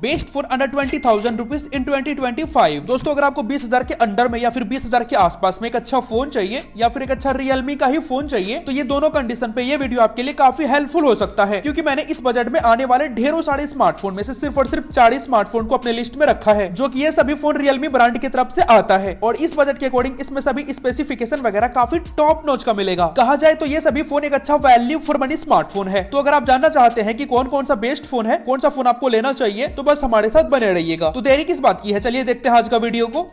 Best phone under 20,000 rupees in 2025। दोस्तों अगर आपको 20,000 के अंडर में या फिर 20,000 के आसपास में एक अच्छा फोन चाहिए या फिर एक अच्छा रियलमी का ही फोन चाहिए तो ये दोनों कंडीशन पे ये वीडियो आपके लिए काफी हेल्पफुल हो सकता है, क्योंकि मैंने इस बजट में आने वाले ढेरों सारे स्मार्टफोन में से सिर्फ और सिर्फ 40 स्मार्टफोन को अपने लिस्ट में रखा है, जो कि ये सभी फोन रियलमी ब्रांड की तरफ से आता है। और इस बजट के अकॉर्डिंग इसमें सभी स्पेसिफिकेशन वगैरह काफी टॉप नॉच का मिलेगा। कहा जाए तो ये सभी फोन एक अच्छा वैल्यू फॉर मनी स्मार्टफोन है। तो अगर आप जानना चाहते हैं कि कौन कौन सा बेस्ट फोन है, कौन सा फोन आपको लेना चाहिए, तो बस हमारे साथ बने रहिएगा। तो देरी किस बात की है, चलिए देखते हैं आज का वीडियो को।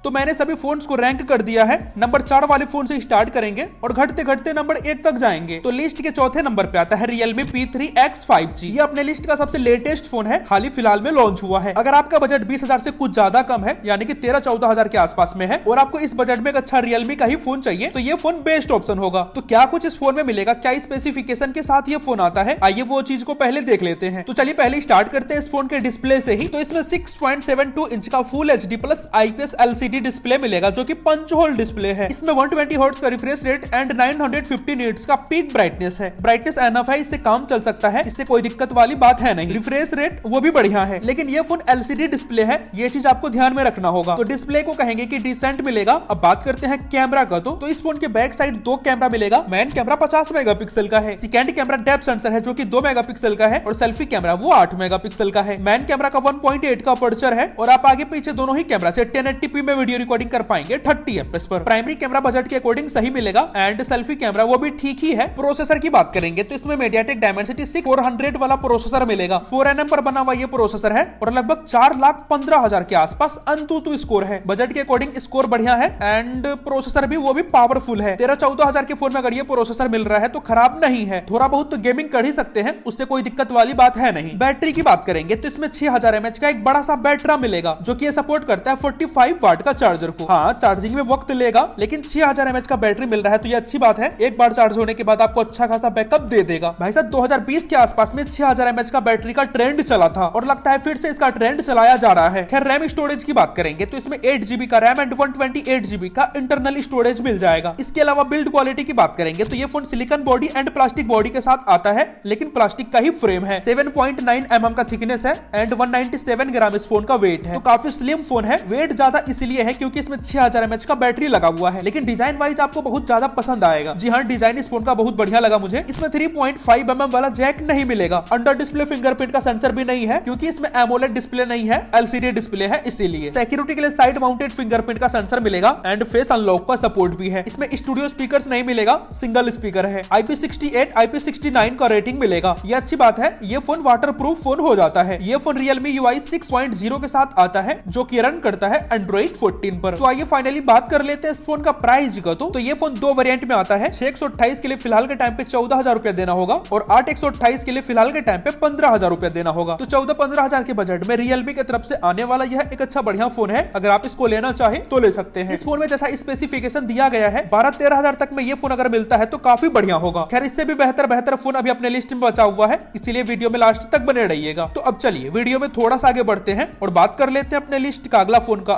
तो मैंने सभी फोन्स को रैंक कर दिया है। नंबर 4 वाले फोन से स्टार्ट करेंगे और घटते घटते नंबर 1 तक जाएंगे। तो लिस्ट के चौथे नंबर पे आता है Realme P3X 5G। ये अपने लिस्ट का सबसे लेटेस्ट फोन है, हाल ही फिलहाल में लॉन्च हुआ है। अगर आपका बजट 20,000 से कुछ ज्यादा कम है, यानी कि 13-14,000 के आसपास में है, और आपको इस बजट में एक अच्छा Realme का ही फोन चाहिए, तो ये फोन बेस्ट ऑप्शन होगा। तो क्या कुछ इस फोन में मिलेगा, क्या स्पेसिफिकेशन के साथ ये फोन आता है, आइए वो चीज को पहले देख लेते हैं। तो चलिए पहले स्टार्ट करते हैं इस फोन के डिस्प्ले से ही। तो इसमें 6.72 इंच का full HD plus IPS LCD display मिलेगा, जो कि पंच होल डिस्प्ले है। इसमें 120 हर्ट्ज का रिफ्रेश रेट एंड 950 निट्स का पीक ब्राइटनेस है। ब्राइटनेस एनफ है, इससे काम चल सकता है, इससे कोई दिक्कत वाली बात है नहीं। रिफ्रेश रेट वो भी बढ़िया है, लेकिन ये फोन एलसीडी डिस्प्ले है, ये चीज आपको ध्यान में रखना होगा। तो डिस्प्ले को कहेंगे कि डिसेंट मिलेगा। अब बात करते हैं कैमरा का। तो इस फोन के बैक साइड 2 कैमरा मिलेगा। मेन कैमरा 50 मेगापिक्सल का है, सेकेंड कैमरा डेप्थ सेंसर है जो कि 2 मेगापिक्सल का है, और सेल्फी कैमरा वो 8 मेगापिक्सल का है। मेन कैमरा का 1.8 का अपर्चर है, और आप आगे पीछे दोनों ही कैमरा से 1080p में वीडियो रिकॉर्डिंग कर पाएंगे 30 FPS पर। प्राइमरी कैमरा बजट के अकॉर्डिंग सही मिलेगा, एंड सेल्फी कैमरा वो भी ठीक ही है। प्रोसेसर की बात करेंगे तो इसमें MediaTek Dimensity 6400 वाला प्रोसेसर मिलेगा। 4nm पर बना हुआ ये प्रोसेसर है, और लगभग 4,15,000 के आसपास अंतुतु स्कोर है। बजट के अकॉर्डिंग स्कोर बढ़िया है, एंड प्रोसेसर भी वो भी पावरफुल है। 13-14,000 के फोन में अगर ये प्रोसेसर मिल रहा है तो खराब नहीं है। थोड़ा बहुत तो गेमिंग कर ही सकते हैं, उससे कोई दिक्कत वाली बात है नहीं। बैटरी की बात करेंगे तो इसमें 6000 mAh का एक बड़ा सा बैटरा मिलेगा, जो कि ये सपोर्ट करता है 45 वाट का चार्जर को। हाँ, चार्जिंग में वक्त लेगा, लेकिन 6000 mAh का बैटरी मिल रहा है तो ये अच्छी बात है। एक बार चार्ज होने के बाद आपको अच्छा खासा बैकअप दे देगा। भाई साहब 2020 के आसपास में 6000 mAh का बैटरी का ट्रेंड चला था, और लगता है फिर से इसका ट्रेंड चलाया जा रहा है। खैर रैम स्टोरेज की बात करेंगे तो इसमें 8GB का रैम एंड 128GB का इंटरनल स्टोरेज मिल जाएगा। इसके अलावा बिल्ड क्वालिटी की बात करेंगे तो ये phone silicon body and plastic body के साथ आता है, लेकिन प्लास्टिक का ही फ्रेम है। 7.9 mm का थिकनेस है, एंड 197 ग्राम इस फोन का वेट है। तो काफी स्लिम फोन है। वेट ज्यादा इसलिए है क्योंकि इसमें 6000 mAh का बैटरी लगा हुआ है, लेकिन डिजाइन वाइज आपको बहुत ज्यादा पसंद आएगा। जी हाँ, डिजाइन इस फोन का बहुत बढ़िया लगा मुझे। इसमें 3.5 mm वाला जैक नहीं मिलेगा। अंडर डिस्प्ले फिंगरप्रिंट का सेंसर भी नहीं है, क्योंकि इसमें एमोलेड डिस्प्ले नहीं है, एलसीडी डिस्प्ले है, इसीलिए। सिक्योरिटी के लिए साइड माउंटेड फिंगरप्रिंट का सेंसर मिलेगा, एंड फेस अनलॉक का सपोर्ट भी है। इसमें स्टूडियो स्पीकर्स नहीं मिलेगा, सिंगल स्पीकर है। IP68 IP69 का रेटिंग मिलेगा, ये अच्छी बात है। ये फोन वाटरप्रूफ फोन हो जाता है। ये फोन Realme UI 6.0 के साथ आता है, जो कि रन करता है Android 14 पर। तो आइए फाइनली बात कर लेते हैं इस फोन का प्राइस का। तो ये फोन 2 वेरिएंट में आता है। 6/128 के लिए फिलहाल के टाइम पे 14,000 रुपया देना होगा, और 8/128 के लिए फिलहाल के टाइम पे 15,000 रुपया देना होगा। तो 14-15,000 के बजट में Realme की तरफ से आने वाला यह एक अच्छा बढ़िया फोन है। अगर आप इसको लेना चाहे तो ले सकते हैं। इस फोन में जैसा स्पेसिफिकेशन दिया गया है 12-13,000 तक में ये फोन अगर मिलता है तो काफी बढ़िया होगा। खैर इससे भी बेहतर फोन अभी अपने लिस्ट में बचा हुआ है, इसीलिए वीडियो में लास्ट तक बने रहिएगा। तो अब चलिए वीडियो में थोड़ा सा आगे बढ़ते हैं और बात कर लेते हैं अपने लिस्ट का अगला फोन का।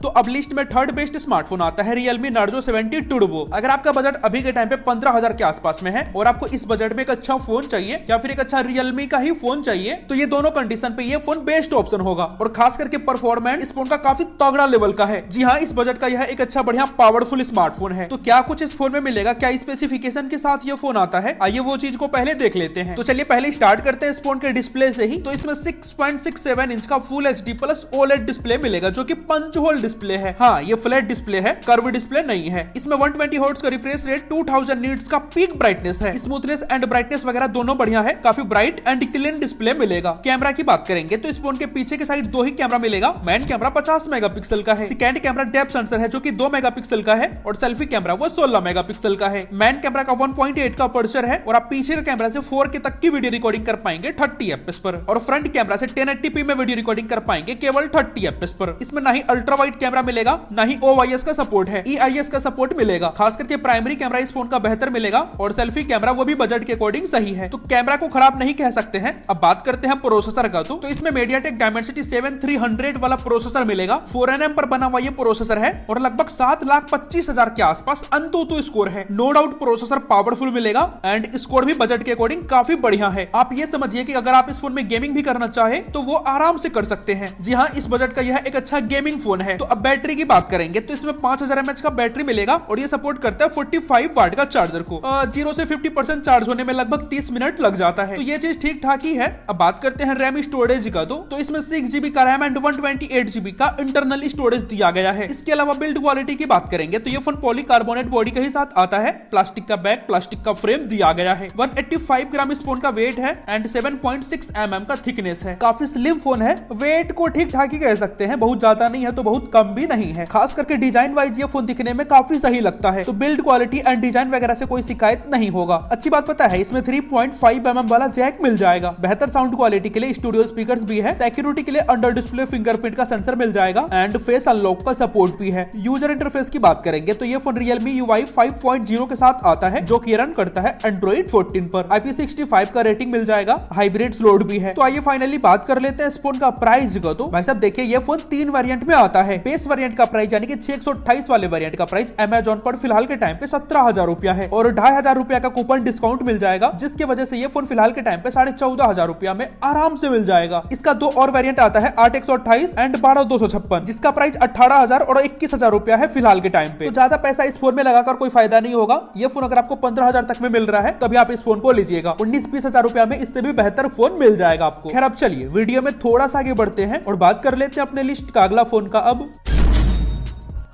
तो अब लिस्ट में थर्ड बेस्ट स्मार्टफोन आता है Realme Narzo 70 Turbo। अगर आपका बजट अभी के टाइम पे 15,000 के आसपास में है, और आपको इस बजट में एक अच्छा फोन चाहिए या फिर एक अच्छा Realme का ही फोन चाहिए, तो ये दोनों कंडीशन पे ये फोन बेस्ट ऑप्शन होगा। और खास करके परफॉर्मेंस इस फोन का काफी तगड़ा लेवल का है। जी हाँ, इस बजट का यह एक अच्छा बढ़िया पावरफुल स्मार्टफोन है। तो क्या कुछ इस फोन में मिलेगा, क्या स्पेसिफिकेशन के साथ ये फोन आता है, आइए वो चीज को पहले देख लेते हैं। तो चलिए पहले स्टार्ट करते हैं इस फोन के डिस्प्ले से ही। तो इसमें 6.67 इंच का full HD plus OLED display मिलेगा, जो कि पंच होल डिस्प्ले है। हाँ, ये फ्लैट डिस्प्ले है, कर्व डिस्प्ले नहीं है। इसमें 120 हर्ट्ज का रिफ्रेश रेट, 2000 निट्स का पीक ब्राइटनेस है। स्मूथनेस एंड ब्राइटनेस वगैरह दोनों बढ़िया है। काफी ब्राइट एंड क्लीन डिस्प्ले मिलेगा। कैमरा की बात करेंगे तो इस फोन के पीछे के साइड 2 ही कैमरा मिलेगा। मेन कैमरा 50 मेगापिक्सल का है, सेकेंड कैमरा डेप्थ सेंसर है जो कि 2 मेगापिक्सल का है, और सेल्फी कैमरा वो 16 मेगापिक्सल का है। मेन कैमरा का 1.8 का अपर्चर है, और आप पीछे के कैमरा से 4K तक की वीडियो रिकॉर्डिंग कर पाएंगे 30 FPS पर, और फ्रंट कैमरा से 1080p में वीडियो रिकॉर्डिंग कर पाएंगे केवल 30 FPS पर। इसमें ना ही अल्ट्रा वाइड कैमरा मिलेगा, ना ही OIS का सपोर्ट है, EIS का सपोर्ट मिलेगा। खास करके प्राइमरी कैमरा इस फोन का बेहतर मिलेगा और सेल्फी कैमरा वो भी बजट के अकॉर्डिंग सही है, तो कैमरा को खराब नहीं कह सकते हैं। अब बात करते हैं प्रोसेसर का, तो इसमें MediaTek Dimensity 7300 वाला प्रोसेसर मिलेगा। 4nm पर बना हुआ ये प्रोसेसर है और लगभग 7,25,000 के आसपास अंतुतु स्कोर है। नो डाउट प्रोसेसर पावरफुल मिलेगा एंड स्कोर भी बजट के अकॉर्डिंग काफी बढ़िया है। आप ये समझिए कि अगर आप इस फोन में गेमिंग भी करना चाहे तो वो आराम से कर सकते हैं। जी हाँ, इस बजट का यह एक अच्छा गेमिंग फोन है। तो अब बैटरी की बात करेंगे तो इसमें 5000 mAh का बैटरी मिलेगा और ये सपोर्ट करता है 45 वाट का चार्जर को। 0 से 50% चार्ज होने में लगभग 30 मिनट लग जाता है, तो ये चीज ठीक ठाक ही है। अब बात करते हैं रैम स्टोरेज का, तो इसमें 6GB का रैम एंड 128GB का इंटरनल स्टोरेज दिया गया है। इसके अलावा बिल्ड क्वालिटी की बात करेंगे तो ये फोन पॉलीकार्बोनेट बॉडी के ही साथ आता है। प्लास्टिक का बैक, प्लास्टिक का फ्रेम दिया गया है। 185 ग्राम इस फोन का वेट है एंड 7.6 mm का थिकनेस है। काफी स्लिम फोन है, वेट को ठीक ठाक ही कह सकते हैं, बहुत ज्यादा नहीं है तो बहुत कम भी नहीं है। खास करके डिजाइन वाइज ये फोन दिखने में काफी सही लगता है, तो बिल्ड क्वालिटी एंड डिजाइन वगैरह से कोई शिकायत नहीं होगा। अच्छी बात पता है, इसमें 3.5 mm वाला जैक मिल जाएगा। बेहतर साउंड क्वालिटी के लिए स्टूडियो स्पीकर्स भी है। सिक्योरिटी के लिए अंडर डिस्प्ले फिंगरप्रिंट का सेंसर मिल जाएगा एंड फेस अनलॉक का सपोर्ट भी है। यूजर इंटरफेस की बात करेंगे तो ये फोन Realme UI 5.0 के साथ आता है, जो कि रन करता है Android 14 पर। IP65 का रेटिंग मिल जाएगा, हाइब्रिड स्लोड भी है। तो आइए फाइनली बात कर लेते हैं इस फोन का प्राइस का। तो भाई साहब देखिए, ये फोन 3 वेरिएंट में आता है। बेस वेरिएंट का प्राइस यानी कि 628 वाले वेरिएंट का प्राइस Amazon पर फिलहाल के टाइम पे 17,000 रुपया है और 2,500 रुपया का कूपन डिस्काउंट मिल जाएगा, जिसकी वजह से ये फोन फिलहाल के टाइम पे 14,500 रुपया में आराम से मिल जाएगा। इसका 2 और वेरिएंट आता है 8/128 एंड 12/256, जिसका प्राइस 18,000 और 21,000 रुपया है फिलहाल के टाइम पे। तो ज्यादा पैसा इस फोन में लगाकर कोई फायदा नहीं होगा। ये फोन अगर आपको 15,000 तक में मिल रहा है तभी आप इस फोन को लीजिएगा। 19-20,000 रुपया में इससे भी बेहतर फोन मिल जाएगा आपको। खैर अब चलिए वीडियो में थोड़ा सा आगे बढ़ते हैं और बात कर लेते हैं अपने लिस्ट का अगला फोन का।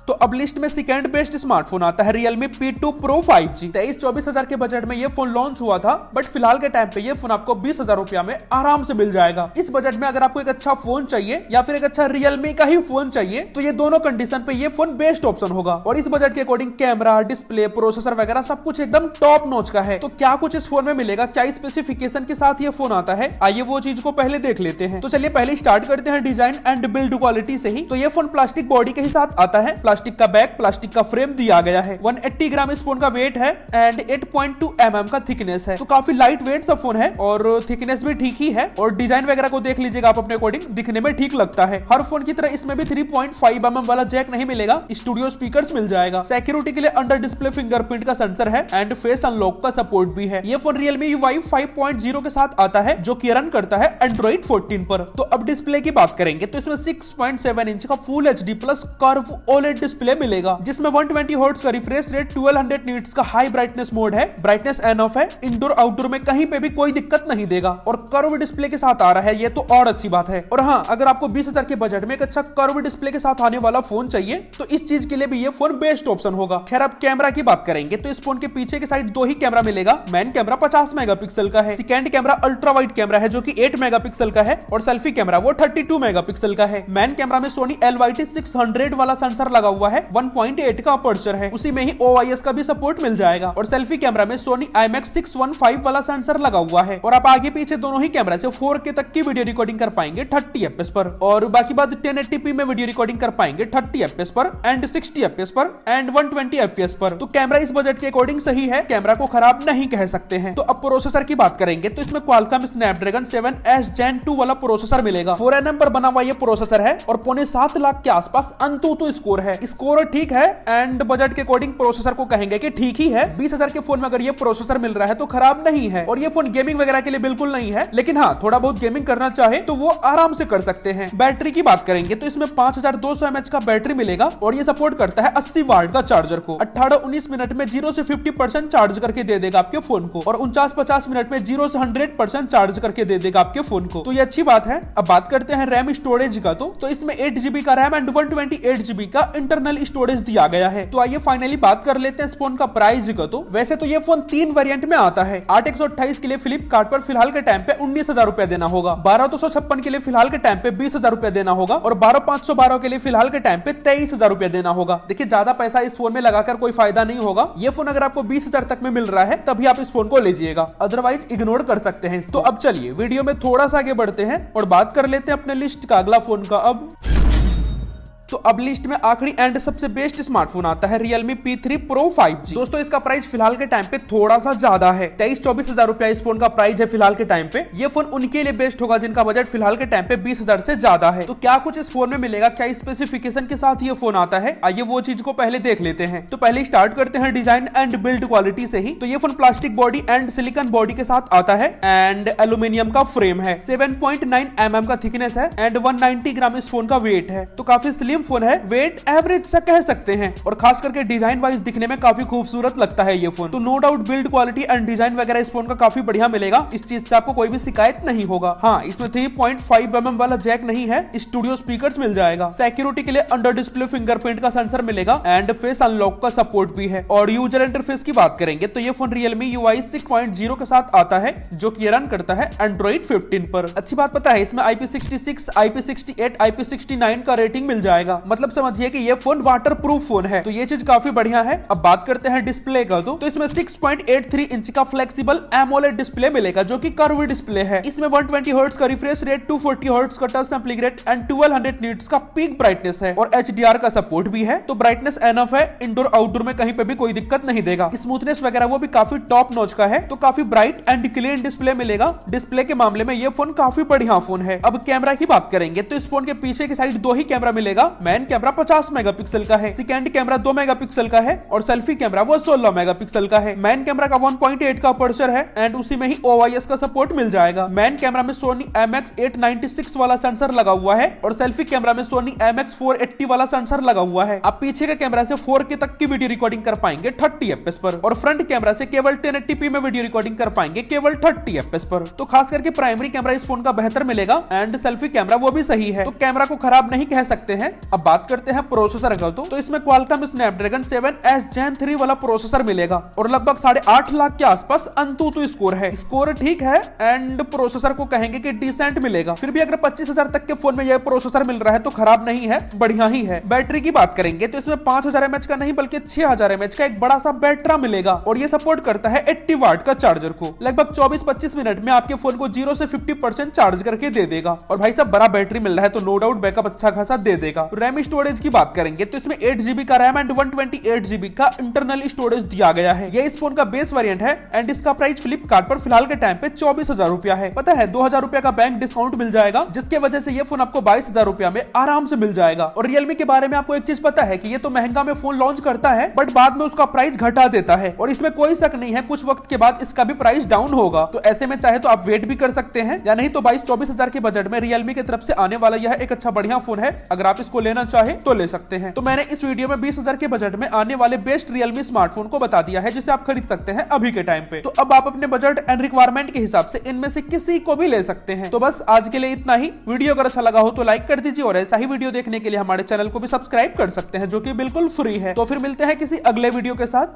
तो अब लिस्ट में सेकंड बेस्ट स्मार्टफोन आता है Realme P2 Pro 5G। 23-24,000 के बजट में ये फोन लॉन्च हुआ था, बट फिलहाल के टाइम पे ये फोन आपको 20,000 रुपया में आराम से मिल जाएगा। इस बजट में अगर आपको एक अच्छा फोन चाहिए या फिर एक अच्छा Realme का ही फोन चाहिए तो ये दोनों कंडीशन पे ये फोन बेस्ट ऑप्शन होगा। और इस बजट के अकॉर्डिंग कैमरा, डिस्प्ले, प्रोसेसर वगैरह सब कुछ एकदम टॉप नॉच का है। तो क्या कुछ इस फोन में मिलेगा, क्या स्पेसिफिकेशन के साथ ये फोन आता है, आइए वो चीज को पहले देख लेते हैं। तो चलिए पहले स्टार्ट करते हैं डिजाइन एंड बिल्ड क्वालिटी से ही। तो ये फोन प्लास्टिक बॉडी के ही साथ आता है। प्लास्टिक का बैक, प्लास्टिक का फ्रेम दिया गया है। 180 ग्राम इस फोन का वेट है एंड 8.2 mm का थिकनेस है। तो काफी लाइट वेट सा फोन है और थिकनेस भी ठीक ही है। और डिजाइन वगैरह को देख लीजिएगा आप अपने अकॉर्डिंग, दिखने में ठीक लगता है। हर फोन की तरह इसमें भी 3.5 mm वाला जैक नहीं मिलेगा, स्टूडियो स्पीकर्स मिल जाएगा। सिक्योरिटी के लिए अंडर डिस्प्ले फिंगरप्रिंट का सेंसर है एंड फेस अनलॉक का सपोर्ट भी है। ये फोन Realme UI 5.0 के साथ आता है, जो कि रन करता है Android 14 पर। तो अब डिस्प्ले की बात करेंगे तो इसमें 6.7 इंच का full HD plus curve OLED display मिलेगा, जिसमें 120 हर्ट्ज का रिफ्रेश रेट, 1200 नीट्स का हाई ब्राइटनेस मोड है, ब्राइटनेस एन ऑफ है, इंडोर आउटडोर में कहीं पे भी कोई दिक्कत नहीं देगा और कर्व डिस्प्ले के साथ आ रहा है, ये तो और अच्छी बात है। और हाँ, अगर आपको 20,000 के बजट में एक अच्छा कर्व डिस्प्ले के साथ आने वाला फोन चाहिए तो इस चीज के लिए भी ये फोन बेस्ट ऑप्शन होगा। खैर अब कैमरा की बात करेंगे तो इस फोन के पीछे के साइड 2 ही कैमरा मिलेगा। मेन कैमरा 50 मेगापिक्सल का है, second camera ultra wide camera है जो कि 8 मेगापिक्सल का है और सेल्फी कैमरा वो 32 मेगापिक्सल का है। मेन कैमरा में सोनी LYT 600 वाला सेंसर लगा हुआ है, 1.8 का अपर्चर है, उसी में ही OIS का भी सपोर्ट मिल जाएगा। और सेल्फी कैमरा में सोनी IMX 615 वाला सेंसर लगा हुआ है और आप आगे पीछे दोनों ही कैमरा से 4K तक की वीडियो रिकॉर्डिंग कर पाएंगे 30 FPS पर, और बाकी बात 1080p में वीडियो रिकॉर्डिंग कर पाएंगे 30 FPS पर एंड 60 FPS पर एंड 120 FPS पर। तो कैमरा इस बजट के अकॉर्डिंग सही है, कैमरा को खराब नहीं कह सकते हैं। तो अब प्रोसेसर की बात करेंगे तो इसमें Qualcomm Snapdragon 7S Gen 2 वाला प्रोसेसर मिलेगा। 4nm पर बना हुआ ये प्रोसेसर है और 7.25 लाख के आसपास अंतुतु स्कोर है। स्कोर ठीक है एंड बजट के अकॉर्डिंग प्रोसेसर को कहेंगे कि ठीक ही है। 20,000 के फोन में अगर ये प्रोसेसर मिल रहा है तो खराब नहीं है और ये फोन गेमिंग वगैरह के लिए बिल्कुल नहीं है, लेकिन हाँ थोड़ा बहुत गेमिंग करना चाहे तो वो आराम से कर सकते हैं। बैटरी की बात करेंगे तो इसमें 5200 mAh का बैटरी मिलेगा और ये सपोर्ट करता है 80 वाट का चार्जर को। 18-19 मिनट में 0 से 50% चार्ज करके दे देगा आपके फोन को और 49-50 मिनट में 0 से 100% चार्ज करके दे देगा आपके फोन को। तो ये अच्छी बात है। अब बात करते हैं रैम स्टोरेज का। तो इसमें 8GB का रैम एंड 128GB का इंटरनल स्टोरेज दिया गया है। तो आइए फाइनली बात कर लेते हैं इस फोन का प्राइस का। तो वैसे तो ये फोन 3 वेरिएंट में आता है। 8/128 के लिए फ्लिपकार्ट पर फिलहाल के टाइम पे 19,000 रुपया देना होगा, 12/256 के लिए फिलहाल के टाइम पे 20,000 रुपया देना होगा और 12/512 के लिए फिलहाल के टाइम पे 23,000 रुपया देना होगा। देखिए ज्यादा पैसा इस फोन में लगाकर कोई फायदा नहीं होगा। ये फोन अगर आपको 20,000 तक में मिल रहा है तभी आप इस फोन को लीजिएगा, अदरवाइज इग्नोर कर सकते हैं। तो अब चलिए वीडियो में थोड़ा सा आगे बढ़ते हैं और बात कर लेते हैं अपने लिस्ट का अगला फोन का। अब तो अब लिस्ट में आखिरी एंड सबसे बेस्ट स्मार्टफोन आता है Realme P3 Pro 5G। दोस्तों इसका प्राइस फिलहाल के टाइम पे थोड़ा सा ज्यादा है, 23-24 हजार रुपया इस फोन का प्राइस है फिलहाल के टाइम पे। ये फोन उनके लिए बेस्ट होगा जिनका बजट फिलहाल के टाइम पे 20,000 से ज्यादा है। तो क्या कुछ इस फोन में मिलेगा, क्या स्पेसिफिकेशन के साथ ये फोन आता है, आइए वो चीज को पहले देख लेते हैं। तो पहले स्टार्ट करते हैं डिजाइन एंड बिल्ड क्वालिटी से ही। तो ये phone plastic body and silicon body के साथ आता है एंड एल्यूमिनियम का फ्रेम है, 7.9 mm का थिकनेस है एंड 190 ग्राम इस फोन का वेट है। तो काफी स्लिम फोन है, वेट एवरेज सा कह सकते हैं और खास करके डिजाइन वाइज दिखने में काफी खूबसूरत लगता है ये फोन। तो no doubt build quality and design वगैरह इस फोन का काफी बढ़िया मिलेगा, इस चीज से आपको कोई भी शिकायत नहीं होगा। हाँ, इसमें 3.5 mm वाला जैक नहीं है, स्टूडियो स्पीकर्स मिल जाएगा। सिक्योरिटी के लिए अंडर डिस्प्ले फिंगरप्रिंट का सेंसर मिलेगा एंड फेस अनलॉक का सपोर्ट भी है। और यूजर इंटरफेस की बात करेंगे तो ये फोन Realme UI 6.0 के साथ आता है जो कि रन करता है Android 15 पर। अच्छी बात पता है इसमें IP66, IP68, IP69 का रेटिंग मिल जाएगा, मतलब समझिए कि ये फोन वाटर प्रूफ फोन है, तो ये चीज काफी बढ़िया है। अब बात करते हैं डिस्प्ले का। तो इसमें 6.83 इंच का फ्लेक्सिबल एमोलेड डिस्प्ले मिलेगा जो कि कर्व डिस्प्ले है। इसमें 120 हर्ट्ज का रिफ्रेश रेट, 240 हर्ट्ज का touch sampling rate and 1200 nits का पीक ब्राइटनेस है और HDR का सपोर्ट भी है। तो ब्राइटनेस एनफ है, इंडोर आउटडोर में कहीं पे भी कोई दिक्कत नहीं देगा। स्मूथनेस वगैरह वो भी काफी टॉप नॉच का है, तो काफी ब्राइट एंड क्लीन डिस्प्ले मिलेगा। डिस्प्ले के मामले में ये फोन काफी बढ़िया फोन है। अब कैमरा की बात करेंगे तो इस फोन के पीछे की साइड 2 ही कैमरा मिलेगा। मेन कैमरा 50 मेगापिक्सल का है, सेकेंड कैमरा 2 मेगापिक्सल का है और सेल्फी कैमरा वो 16 मेगापिक्सल का है। मेन कैमरा का 1.8 का अपर्चर है एंड उसी में ही OIS का सपोर्ट मिल जाएगा। मेन कैमरा में Sony IMX896 वाला सेंसर लगा हुआ है और सेल्फी कैमरा में Sony IMX480 वाला सेंसर लगा हुआ है। आप पीछे के कैमरा से 4K तक की वीडियो रिकॉर्डिंग कर पाएंगे 30 FPS पर और फ्रंट कैमरा से केवल 1080p में वीडियो रिकॉर्डिंग कर पाएंगे केवल 30 FPS पर। तो खास करके प्राइमरी कैमरा इस फोन का बेहतर मिलेगा एंड सेल्फी कैमरा वो भी सही है, तो कैमरा को खराब नहीं कह सकते हैं। अब बात करते हैं प्रोसेसर का। तो इसमें Qualcomm Snapdragon 7S Gen 3 वाला प्रोसेसर मिलेगा और लगभग 8.5 लाख के आसपास अंतुतु स्कोर है। स्कोर ठीक है एंड प्रोसेसर को कहेंगे कि डिसेंट मिलेगा। फिर भी अगर 25,000 तक के फोन में यह प्रोसेसर मिल रहा है तो खराब नहीं है, बढ़िया ही है। बैटरी की बात करेंगे तो इसमें 5000 mAh का नहीं बल्कि 6000 mAh का एक बड़ा सा बैटरा मिलेगा और ये सपोर्ट करता है 80 वाट का चार्जर को। लगभग 24-25 मिनट में आपके फोन को 0 से 50% चार्ज करके दे देगा और भाई साहब बड़ा बैटरी मिल रहा है तो नो डाउट बैकअप अच्छा खासा दे देगा। रैम स्टोरेज की बात करेंगे तो इसमें 8GB का रैम एंड 128GB का इंटरनल स्टोरेज दिया गया है। ये इस फोन का बेस वेरिएंट है एंड इसका प्राइस फ्लिपकार्ट पर फिलहाल के टाइम पे 24,000 रुपया है। पता है 2,000 रुपया का बैंक डिस्काउंट मिल जाएगा जिसके वजह से ये फोन आपको 22,000 रुपया में आराम से मिल जाएगा। और Realme के बारे में आपको एक चीज पता है कि ये तो महंगा में फोन लॉन्च करता है बट बाद में उसका प्राइस घटा देता है और इसमें कोई शक नहीं है कुछ वक्त के बाद इसका भी प्राइस डाउन होगा। तो ऐसे में चाहे तो आप वेट भी कर सकते हैं या नहीं तो 22-24 हजार के बजट में Realme की तरफ से आने वाला यह एक अच्छा बढ़िया फोन है। अगर आप इसको लेना चाहे तो ले सकते हैं। तो मैंने इस वीडियो में 20,000 के बजट में आने वाले बेस्ट Realme स्मार्टफोन को बता दिया है जिसे आप खरीद सकते हैं अभी के टाइम पे। तो अब आप अपने बजट एंड रिक्वायरमेंट के हिसाब से इनमें से किसी को भी ले सकते हैं। तो बस आज के लिए इतना ही। वीडियो अगर अच्छा लगा हो तो लाइक कर दीजिए और ऐसा ही वीडियो देखने के लिए हमारे चैनल को भी सब्सक्राइब कर सकते हैं जो कि बिल्कुल फ्री है। तो फिर मिलते हैं किसी अगले वीडियो के साथ।